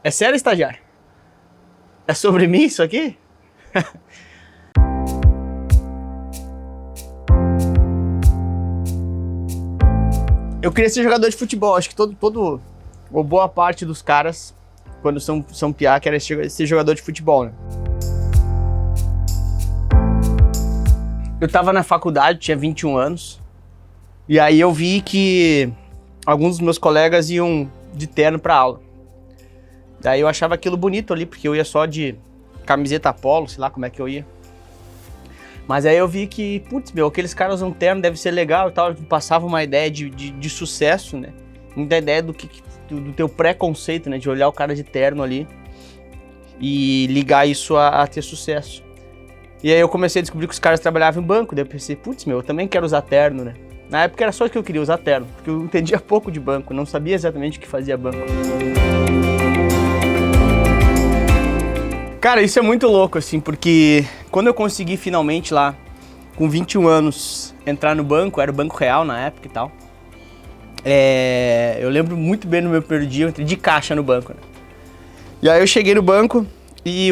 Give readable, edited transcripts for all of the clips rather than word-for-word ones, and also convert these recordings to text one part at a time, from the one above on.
É sério, estagiário? É sobre mim isso aqui? Eu queria ser jogador de futebol. Acho que ou boa parte dos caras, quando são piá, querem ser jogador de futebol, né? Eu tava na faculdade, tinha 21 anos. E aí eu vi que alguns dos meus colegas iam de terno pra aula. Daí eu achava aquilo bonito ali, porque eu ia só de camiseta polo, sei lá como é que eu ia. Mas aí eu vi que, putz, aqueles caras usam terno, deve ser legal e tal. Passava uma ideia de sucesso, né? Muita ideia do teu preconceito, né? De olhar o cara de terno ali e ligar isso a ter sucesso. E aí eu comecei a descobrir que os caras trabalhavam em banco. Daí eu pensei, putz, eu também quero usar terno, né? Na época era só que eu queria usar terno, porque eu entendia pouco de banco, não sabia exatamente o que fazia banco. Cara, isso é muito louco, assim, porque quando eu consegui finalmente lá, com 21 anos, entrar no banco, era o Banco Real na época e tal, eu lembro muito bem no meu primeiro dia, eu entrei de caixa no banco, né? E aí eu cheguei no banco e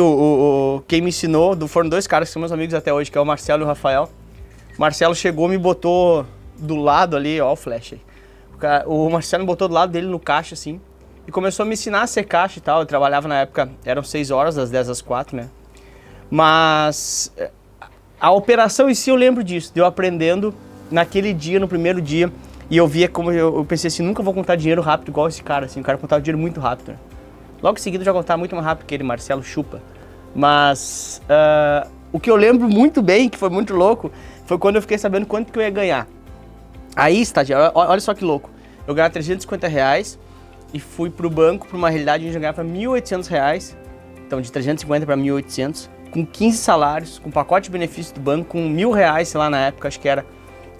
quem me ensinou, foram dois caras que são meus amigos até hoje, que é o Marcelo e o Rafael. O Marcelo chegou e me botou do lado ali, ó o flash aí. O Marcelo me botou do lado dele no caixa, assim, e começou a me ensinar a ser caixa e tal. Eu trabalhava na época, eram 6 horas, das 10 às 4, né? Mas a operação em si eu lembro disso, de eu aprendendo naquele dia, no primeiro dia, e eu via como eu pensei assim, nunca vou contar dinheiro rápido igual esse cara, assim, o cara contava dinheiro muito rápido, né? Logo em seguida eu já contava muito mais rápido que ele, Marcelo Chupa. Mas o que eu lembro muito bem, que foi muito louco, foi quando eu fiquei sabendo quanto que eu ia ganhar. Aí, estagiário, olha só que louco, eu ganhava R$350 e fui pro banco, pra uma realidade onde eu ganhava R$1.800, então de 350 para 1.800, com 15 salários, com pacote de benefício do banco, com R$1.000, sei lá, na época, acho que era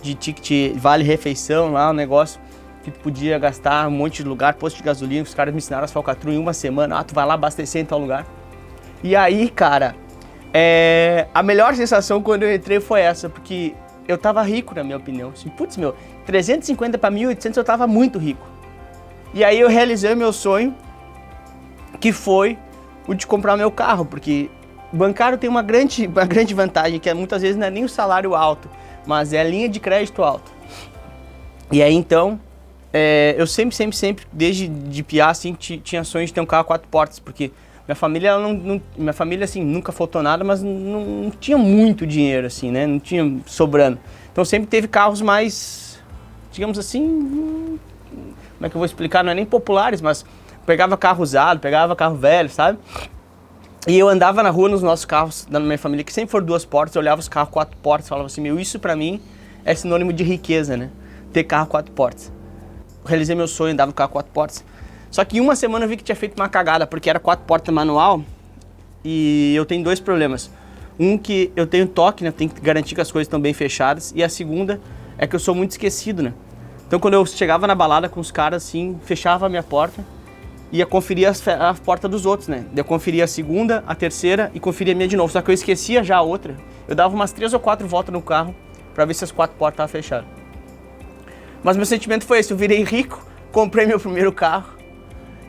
de ticket vale-refeição lá, um negócio que tu podia gastar um monte de lugar, posto de gasolina, os caras me ensinaram as falcatruas em uma semana, tu vai lá abastecer em tal lugar. E aí, cara, a melhor sensação quando eu entrei foi essa, porque eu tava rico, na minha opinião. Assim, putz, 350 para 1.800 eu tava muito rico. E aí eu realizei meu sonho, que foi o de comprar meu carro, porque o bancário tem uma grande vantagem, que muitas vezes não é nem o salário alto, mas é a linha de crédito alta. E aí então, eu sempre, desde de piá, assim, tinha sonho de ter um carro 4 portas, porque minha família, minha família, assim, nunca faltou nada, mas não tinha muito dinheiro, assim, né? Não tinha sobrando. Então sempre teve carros mais, digamos assim, como é que eu vou explicar? Não é nem populares, mas pegava carro usado, pegava carro velho, sabe? E eu andava na rua nos nossos carros, da minha família, que sempre foram 2 portas, eu olhava os carros 4 portas e falava assim, isso pra mim é sinônimo de riqueza, né? Ter carro 4 portas. Eu realizei meu sonho, andava no carro 4 portas. Só que em uma semana eu vi que tinha feito uma cagada, porque era 4 portas manual e eu tenho 2 problemas. Um, que eu tenho toque, né? Tenho que garantir que as coisas estão bem fechadas. E a segunda é que eu sou muito esquecido, né? Então quando eu chegava na balada com os caras, assim, fechava a minha porta, ia conferir a porta dos outros, né? Eu conferia a segunda, a terceira e conferia a minha de novo. Só que eu esquecia já a outra. Eu dava umas 3 ou 4 voltas no carro pra ver se as 4 portas estavam fechadas. Mas meu sentimento foi esse, eu virei rico, comprei meu primeiro carro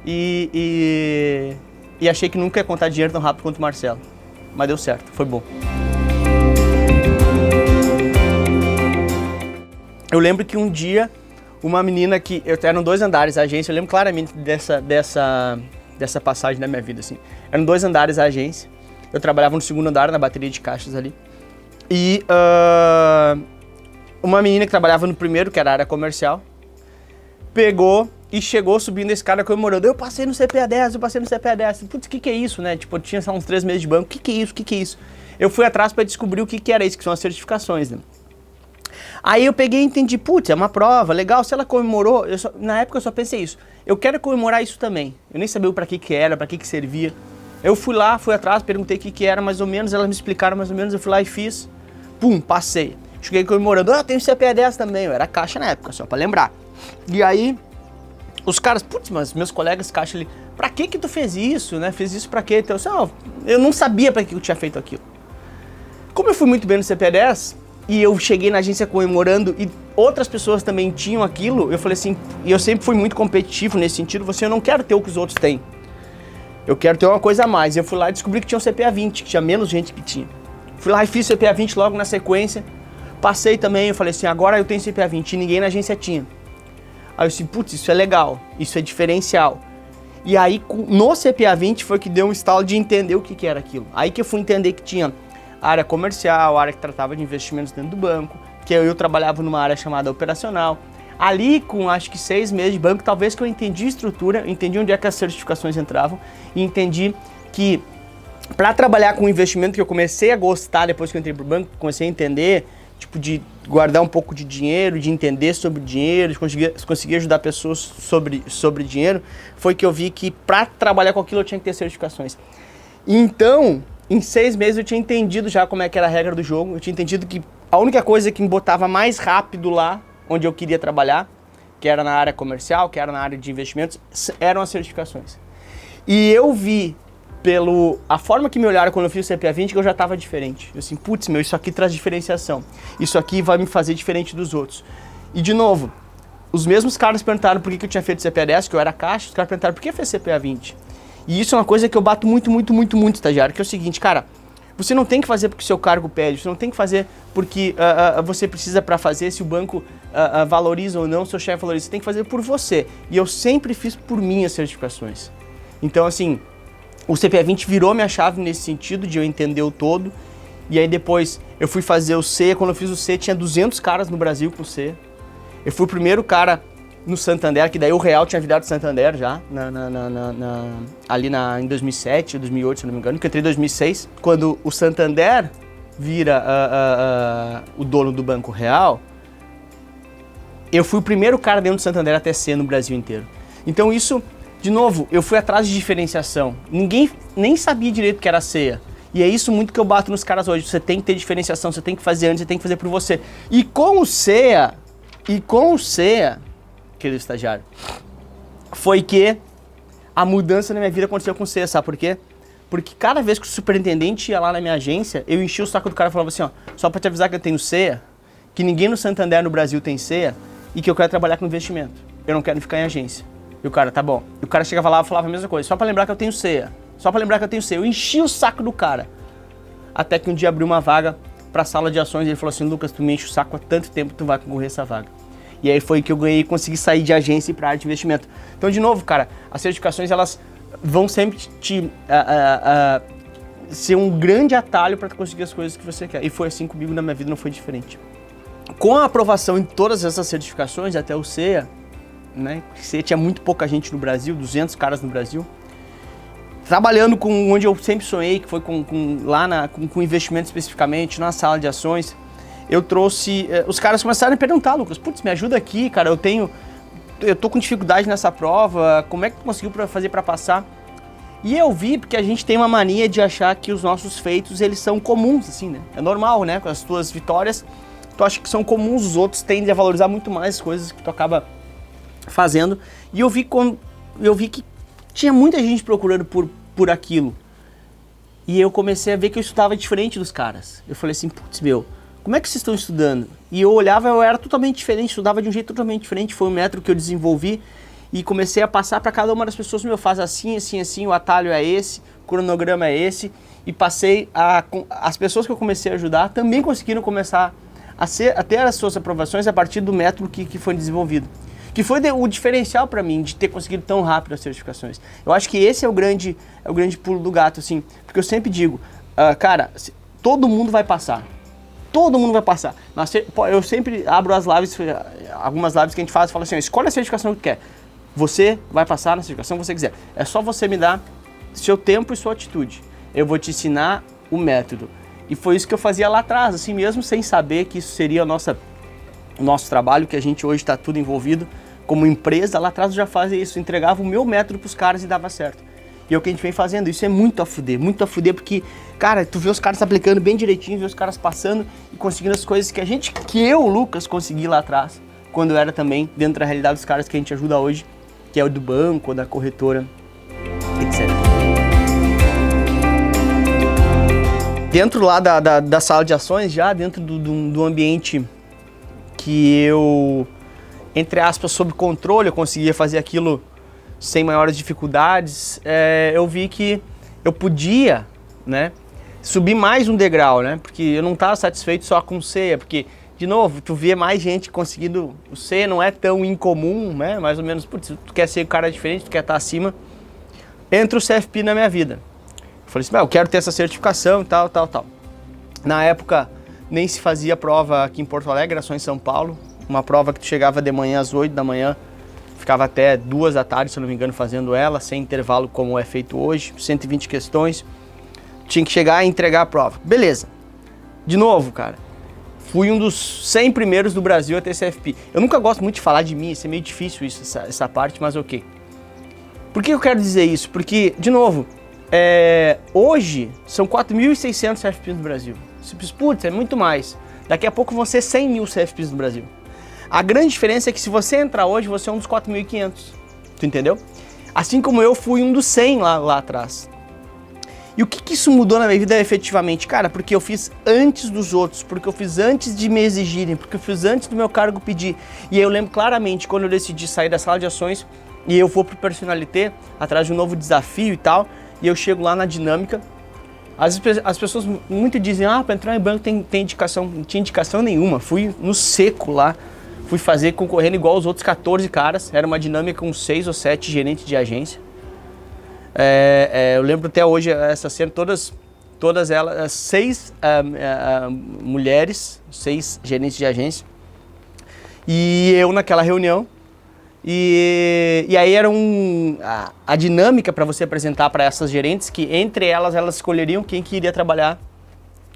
e achei que nunca ia contar dinheiro tão rápido quanto o Marcelo. Mas deu certo, foi bom. Eu lembro que um dia, uma menina que... Eram 2 andares a agência, eu lembro claramente dessa passagem da minha vida, assim. Eram 2 andares a agência, eu trabalhava no 2º andar, na bateria de caixas ali. E uma menina que trabalhava no 1º, que era a área comercial, pegou e chegou subindo a escada comemorando. Eu passei no CPA 10, eu passei no CPA 10. Putz, o que é isso, né? Tipo, eu tinha uns 3 meses de banco. O que é isso? Eu fui atrás para descobrir o que era isso, que são as certificações, né? Aí eu peguei e entendi, putz, é uma prova, legal, se ela comemorou, na época eu só pensei isso, eu quero comemorar isso também. Eu nem sabia para que era, para que servia. Eu fui atrás, perguntei o que era mais ou menos, elas me explicaram mais ou menos, eu fui lá e fiz, pum, passei. Cheguei comemorando, tem o CPA 10 também, eu era caixa na época, só para lembrar. E aí, os caras, putz, mas meus colegas caixa ali, pra que tu fez isso, né? Fez isso pra quê? Então, eu não sabia pra que eu tinha feito aquilo. Como eu fui muito bem no CPA 10, e eu cheguei na agência comemorando e outras pessoas também tinham aquilo, eu falei assim, e eu sempre fui muito competitivo nesse sentido, eu não quero ter o que os outros têm. Eu quero ter uma coisa a mais. Eu fui lá e descobri que tinha um CPA 20, que tinha menos gente que tinha. Fui lá e fiz CPA 20 logo na sequência. Passei também, eu falei assim, agora eu tenho CPA 20 e ninguém na agência tinha. Aí eu disse, putz, isso é legal, isso é diferencial. E aí, no CPA 20 foi que deu um estalo de entender o que era aquilo. Aí que eu fui entender que tinha área comercial, área que tratava de investimentos dentro do banco, que eu trabalhava numa área chamada operacional. Ali, com acho que 6 meses de banco, talvez que eu entendi a estrutura, entendi onde é que as certificações entravam e entendi que para trabalhar com investimento, que eu comecei a gostar depois que eu entrei pro banco, comecei a entender, tipo, de guardar um pouco de dinheiro, de entender sobre dinheiro, de conseguir ajudar pessoas sobre dinheiro, foi que eu vi que para trabalhar com aquilo eu tinha que ter certificações. Então, em 6 meses eu tinha entendido já como é que era a regra do jogo, eu tinha entendido que a única coisa que me botava mais rápido lá, onde eu queria trabalhar, que era na área comercial, que era na área de investimentos, eram as certificações. E eu vi, a forma que me olharam quando eu fiz o CPA 20, que eu já estava diferente. Eu assim, putz, meu, isso aqui traz diferenciação. Isso aqui vai me fazer diferente dos outros. E de novo, os mesmos caras perguntaram por que eu tinha feito CPA 10, que eu era caixa, os caras perguntaram por que fez CPA 20. E isso é uma coisa que eu bato muito, estagiário, que é o seguinte, cara, você não tem que fazer porque o seu cargo pede, você não tem que fazer porque você precisa para fazer, se o banco valoriza ou não, seu chefe valoriza, você tem que fazer por você. E eu sempre fiz por minhas certificações. Então, assim, o CPA 20 virou minha chave nesse sentido de eu entender o todo. E aí depois eu fui fazer o C, quando eu fiz o C tinha 200 caras no Brasil com o C. Eu fui o primeiro cara no Santander, que daí o Real tinha virado Santander já, em 2007, 2008, se não me engano, que eu entrei em 2006. Quando o Santander vira o dono do Banco Real, eu fui o primeiro cara dentro do Santander até C no Brasil inteiro. Então isso, de novo, eu fui atrás de diferenciação. Ninguém nem sabia direito o que era ceia. E é isso muito que eu bato nos caras hoje. Você tem que ter diferenciação, você tem que fazer antes, você tem que fazer por você. E com o ceia, querido estagiário, foi que a mudança na minha vida aconteceu com ceia, sabe por quê? Porque cada vez que o superintendente ia lá na minha agência, eu enchia o saco do cara e falava assim, ó, só pra te avisar que eu tenho ceia, que ninguém no Santander no Brasil tem ceia e que eu quero trabalhar com investimento. Eu não quero ficar em agência. E o cara, tá bom. E o cara chegava lá e falava a mesma coisa, só pra lembrar que eu tenho ceia. Só pra lembrar que eu tenho ceia. Eu enchi o saco do cara. Até que um dia abriu uma vaga pra sala de ações e ele falou assim, Lucas, tu me enche o saco há tanto tempo, tu vai concorrer essa vaga. E aí foi que eu ganhei e consegui sair de agência e para área de investimento. Então, de novo, cara, as certificações, elas vão sempre ser um grande atalho para conseguir as coisas que você quer. E foi assim comigo na minha vida, não foi diferente. Com a aprovação em todas essas certificações, até o CEA, né? O CEA tinha muito pouca gente no Brasil, 200 caras no Brasil. Trabalhando com onde eu sempre sonhei, que foi com investimento especificamente, na sala de ações, eu trouxe... Os caras começaram a perguntar, Lucas, putz, me ajuda aqui, cara, eu tô com dificuldade nessa prova, como é que tu conseguiu fazer para passar? E eu vi, porque a gente tem uma mania de achar que os nossos feitos, eles são comuns, assim, né? É normal, né? Com as tuas vitórias, tu acha que são comuns, os outros tendem a valorizar muito mais as coisas que tu acaba fazendo. E eu vi que tinha muita gente procurando por aquilo. E eu comecei a ver que eu estudava diferente dos caras. Eu falei assim, putz, meu, como é que vocês estão estudando? E eu olhava, eu era totalmente diferente, estudava de um jeito totalmente diferente. Foi um método que eu desenvolvi e comecei a passar para cada uma das pessoas, meu, faz assim, assim, assim, o atalho é esse, o cronograma é esse. E passei as pessoas que eu comecei a ajudar também conseguiram começar a ter as suas aprovações a partir do método que foi desenvolvido. Que foi o diferencial para mim de ter conseguido tão rápido as certificações. Eu acho que esse é o grande pulo do gato, assim, porque eu sempre digo, cara, todo mundo vai passar. Todo mundo vai passar. Eu sempre abro as lives, algumas lives que a gente faz e falo assim, escolhe a certificação que tu quer. Você vai passar na certificação que você quiser. É só você me dar seu tempo e sua atitude. Eu vou te ensinar o método. E foi isso que eu fazia lá atrás, assim mesmo, sem saber que isso seria o nosso trabalho, que a gente hoje está tudo envolvido. Como empresa, lá atrás eu já fazia isso, entregava o meu método para os caras e dava certo. E é o que a gente vem fazendo, isso é muito a fuder, porque, cara, tu vê os caras aplicando bem direitinho, vê os caras passando e conseguindo as coisas que eu, Lucas, consegui lá atrás, quando eu era também dentro da realidade dos caras que a gente ajuda hoje, que é o do banco, da corretora, etc. Dentro lá da sala de ações, já dentro do ambiente que eu, entre aspas, sob controle, eu conseguia fazer aquilo sem maiores dificuldades, eu vi que eu podia, né, subir mais um degrau, né, porque eu não estava satisfeito só com ceia, porque, de novo, tu vê mais gente conseguindo, o ceia não é tão incomum, né, mais ou menos, putz, tu quer ser um cara diferente, tu quer estar acima, entra o CFP na minha vida. Eu falei assim, eu quero ter essa certificação e tal. Na época, nem se fazia prova aqui em Porto Alegre, era só em São Paulo, uma prova que tu chegava de manhã às 8 da manhã, ficava até 2 da tarde, se eu não me engano, fazendo ela, sem intervalo como é feito hoje, 120 questões. Tinha que chegar e entregar a prova. Beleza. De novo, cara, fui um dos 100 primeiros do Brasil a ter CFP. Eu nunca gosto muito de falar de mim, isso é meio difícil essa parte, mas ok. Por que eu quero dizer isso? Porque, de novo, hoje são 4.600 CFPs no Brasil. Você pensa, putz, é muito mais. Daqui a pouco vão ser 100 mil CFPs no Brasil. A grande diferença é que se você entrar hoje, você é um dos 4.500. Tu entendeu? Assim como eu fui um dos 100 lá atrás. E o que isso mudou na minha vida efetivamente? Cara, porque eu fiz antes dos outros, porque eu fiz antes de me exigirem, porque eu fiz antes do meu cargo pedir. E aí eu lembro claramente quando eu decidi sair da sala de ações e eu vou pro Personalité, atrás de um novo desafio e tal, e eu chego lá na dinâmica. As pessoas muito dizem, para entrar em banco tem indicação. Não tinha indicação nenhuma, fui no seco lá. Fui fazer concorrendo igual os outros 14 caras. Era uma dinâmica com 6 ou 7 gerentes de agência. Eu lembro até hoje essa cena, todas elas, 6 mulheres, 6 gerentes de agência. E eu naquela reunião. E aí era a dinâmica para você apresentar para essas gerentes, que entre elas escolheriam quem que iria trabalhar.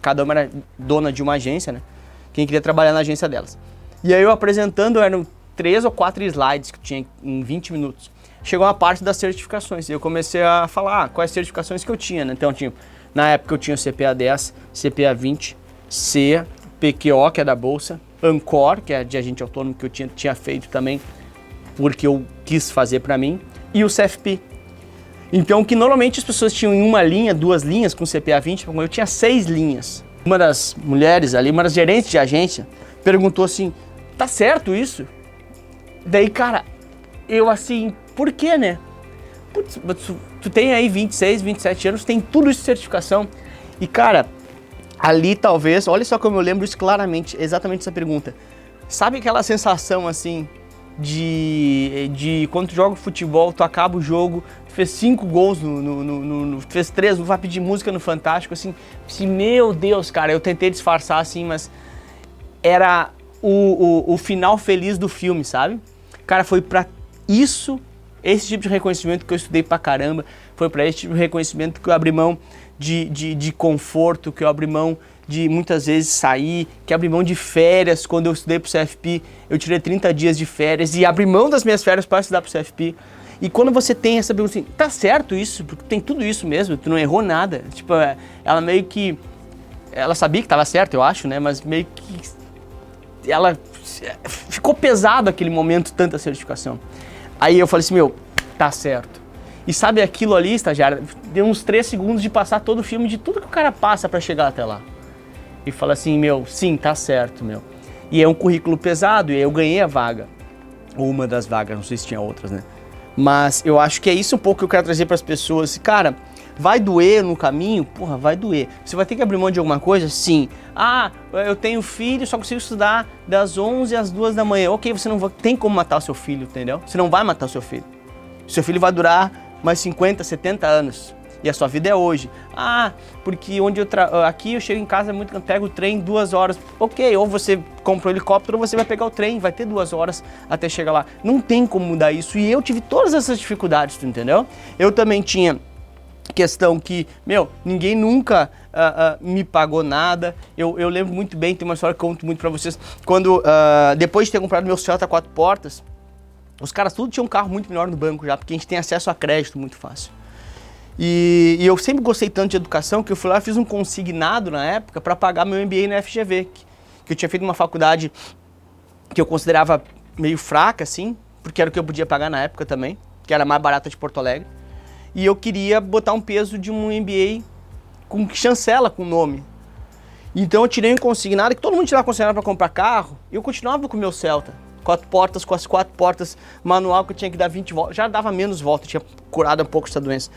Cada uma era dona de uma agência, né? Quem queria trabalhar na agência delas. E aí eu apresentando, eram 3 ou 4 slides que eu tinha em 20 minutos. Chegou a parte das certificações e eu comecei a falar quais certificações que eu tinha, né? Então, na época eu tinha o CPA 10, CPA 20, CEA, PQO, que é da Bolsa, Ancor, que é de agente autônomo que eu tinha feito também, porque eu quis fazer para mim, e o CFP. Então, que normalmente as pessoas tinham em uma linha, 2 linhas com CPA 20, eu tinha 6 linhas. Uma das mulheres ali, uma das gerentes de agência, perguntou assim, tá certo isso? Daí, cara, eu assim, por quê, né? Putz, tu tem aí 26, 27 anos, tem tudo isso de certificação. E, cara, ali talvez, olha só como eu lembro isso claramente, exatamente essa pergunta. Sabe aquela sensação assim, de quando tu joga futebol, tu acaba o jogo, tu fez 5 gols, tu fez 3, vai pedir música no Fantástico, assim, meu Deus, cara, eu tentei disfarçar assim, mas era o final feliz do filme, sabe? Cara, foi pra isso, esse tipo de reconhecimento que eu estudei pra caramba, foi pra esse tipo de reconhecimento que eu abri mão de conforto, que eu abri mão de muitas vezes sair, que abri mão de férias. Quando eu estudei pro CFP, eu tirei 30 dias de férias e abri mão das minhas férias para estudar pro CFP. E quando você tem essa pergunta assim, tá certo isso? Porque tem tudo isso mesmo, tu não errou nada. Tipo, ela meio que, ela sabia que tava certo, eu acho, né? Mas meio que ela ficou pesado aquele momento, tanta certificação. Aí eu falei assim, tá certo. E sabe aquilo ali, estagiário, deu uns 3 segundos de passar todo o filme, de tudo que o cara passa para chegar até lá. E fala assim, sim, tá certo, E é um currículo pesado, e aí eu ganhei a vaga. Ou uma das vagas, não sei se tinha outras, né? Mas eu acho que é isso um pouco que eu quero trazer para as pessoas. Cara, vai doer no caminho? Porra, vai doer. Você vai ter que abrir mão de alguma coisa? Sim. Eu tenho filho, só consigo estudar das 11 às 2 da manhã. Ok, você não tem como matar o seu filho, entendeu? Você não vai matar o seu filho. Seu filho vai durar mais 50, 70 anos. E a sua vida é hoje. Porque aqui eu chego em casa, pego o trem 2 horas. Ok, ou você compra um helicóptero ou você vai pegar o trem, vai ter 2 horas até chegar lá. Não tem como mudar isso. E eu tive todas essas dificuldades, tu entendeu? Eu também tinha questão que, ninguém nunca me pagou nada. Eu lembro muito bem, tem uma história que eu conto muito pra vocês. Quando, depois de ter comprado meu Celta 4 portas, os caras tudo tinham um carro muito melhor no banco já, porque a gente tem acesso a crédito muito fácil. E eu sempre gostei tanto de educação que eu fui lá e fiz um consignado na época para pagar meu MBA na FGV, que eu tinha feito uma faculdade que eu considerava meio fraca, assim, porque era o que eu podia pagar na época também, que era mais barata de Porto Alegre. E eu queria botar um peso de um MBA com chancela, com nome. Então eu tirei um consignado, que todo mundo tirava consignado para comprar carro, e eu continuava com o meu Celta. com as 4 portas, manual que eu tinha que dar 20 voltas, já dava menos voltas, tinha curado um pouco essa doença.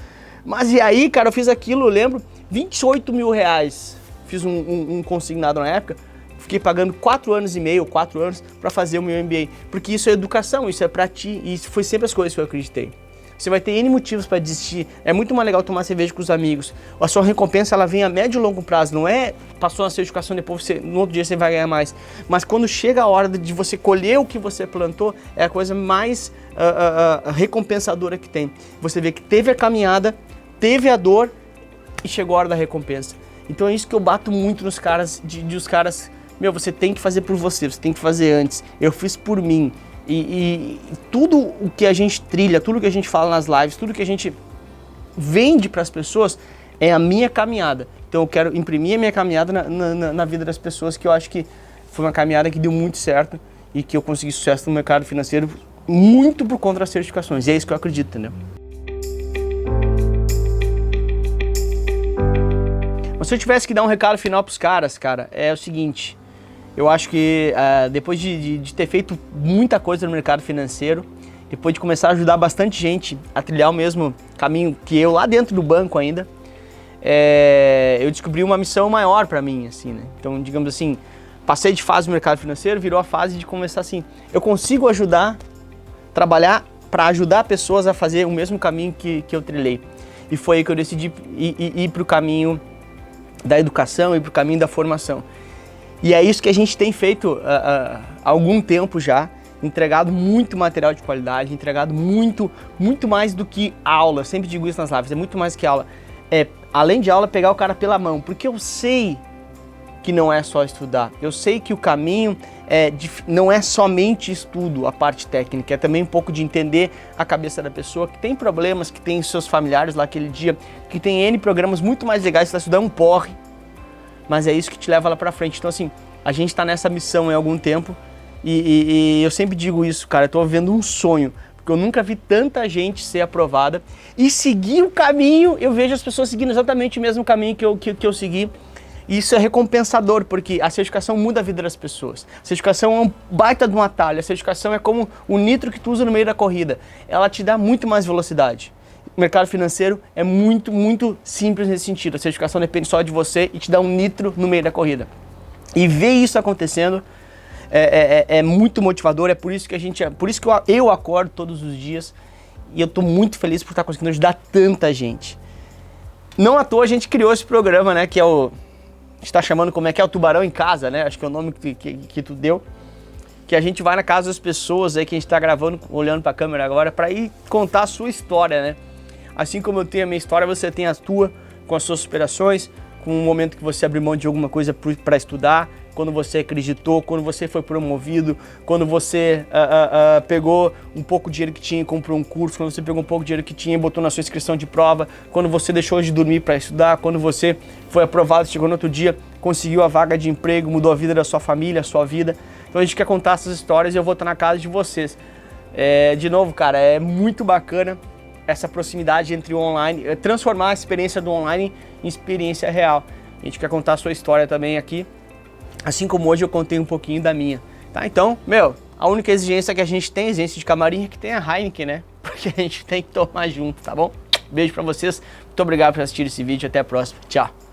Mas e aí, cara, eu fiz aquilo, eu lembro, 28 mil reais, fiz um consignado na época, fiquei pagando 4 anos e meio, 4 anos, para fazer o meu MBA, porque isso é educação, isso é pra ti, e isso foi sempre as coisas que eu acreditei. Você vai ter N motivos para desistir. É muito mais legal tomar cerveja com os amigos. A sua recompensa, ela vem a médio e longo prazo. Não é passou na certificação, depois no outro dia você vai ganhar mais. Mas quando chega a hora de você colher o que você plantou, é a coisa mais recompensadora que tem. Você vê que teve a caminhada, teve a dor e chegou a hora da recompensa. Então é isso que eu bato muito nos caras, os caras, meu, você tem que fazer por você tem que fazer antes. Eu fiz por mim. E tudo o que a gente trilha, tudo que a gente fala nas lives, tudo que a gente vende para as pessoas é a minha caminhada. Então eu quero imprimir a minha caminhada na vida das pessoas, que eu acho que foi uma caminhada que deu muito certo e que eu consegui sucesso no mercado financeiro muito por conta das certificações. E é isso que eu acredito, entendeu? Mas se eu tivesse que dar um recado final para os caras, cara, é o seguinte... Eu acho que depois de ter feito muita coisa no mercado financeiro, depois de começar a ajudar bastante gente a trilhar o mesmo caminho que eu lá dentro do banco ainda, eu descobri uma missão maior para mim, assim, né? Então, digamos assim, passei de fase no mercado financeiro, virou a fase de começar assim, eu consigo trabalhar para ajudar pessoas a fazer o mesmo caminho que eu trilhei. E foi aí que eu decidi ir para o caminho da educação e para o caminho da formação. E é isso que a gente tem feito há algum tempo já, entregado muito material de qualidade, entregado muito mais do que aula. Eu sempre digo isso nas lives, é muito mais que aula. Além de aula, pegar o cara pela mão, porque eu sei que não é só estudar. Eu sei que o caminho não é somente estudo, a parte técnica, é também um pouco de entender a cabeça da pessoa que tem problemas, que tem seus familiares lá aquele dia, que tem N programas muito mais legais, você está estudando um porre, mas é isso que te leva lá pra frente. Então assim, a gente tá nessa missão há algum tempo e eu sempre digo isso, cara, eu tô vivendo um sonho, porque eu nunca vi tanta gente ser aprovada e seguir o caminho, eu vejo as pessoas seguindo exatamente o mesmo caminho que eu segui. E isso é recompensador, porque a certificação muda a vida das pessoas. A certificação é um baita de um atalho, a certificação é como o nitro que tu usa no meio da corrida, ela te dá muito mais velocidade. O mercado financeiro é muito simples nesse sentido. A certificação depende só de você e te dá um nitro no meio da corrida. E ver isso acontecendo é muito motivador, é por isso que eu acordo todos os dias e eu estou muito feliz por estar conseguindo ajudar tanta gente. Não à toa a gente criou esse programa, né, que é a gente está chamando como é que é o Tubarão em Casa, né? Acho que é o nome que tu deu. Que a gente vai na casa das pessoas aí que a gente está gravando, olhando para a câmera agora, para ir contar a sua história, né? Assim como eu tenho a minha história, você tem a tua, com as suas superações, com o momento que você abriu mão de alguma coisa para estudar, quando você acreditou, quando você foi promovido, quando você pegou um pouco de dinheiro que tinha e comprou um curso, quando você pegou um pouco de dinheiro que tinha e botou na sua inscrição de prova, quando você deixou de dormir para estudar, quando você foi aprovado, chegou no outro dia, conseguiu a vaga de emprego, mudou a vida da sua família, a sua vida. Então a gente quer contar essas histórias e eu vou estar na casa de vocês. De novo, cara, é muito bacana essa proximidade entre o online, transformar a experiência do online em experiência real. A gente quer contar a sua história também aqui, assim como hoje eu contei um pouquinho da minha. Tá? Então, a única exigência que a gente tem, exigência de camarim, é que tem a Heineken, né? Porque a gente tem que tomar junto, tá bom? Beijo pra vocês, muito obrigado por assistir esse vídeo, até a próxima, tchau!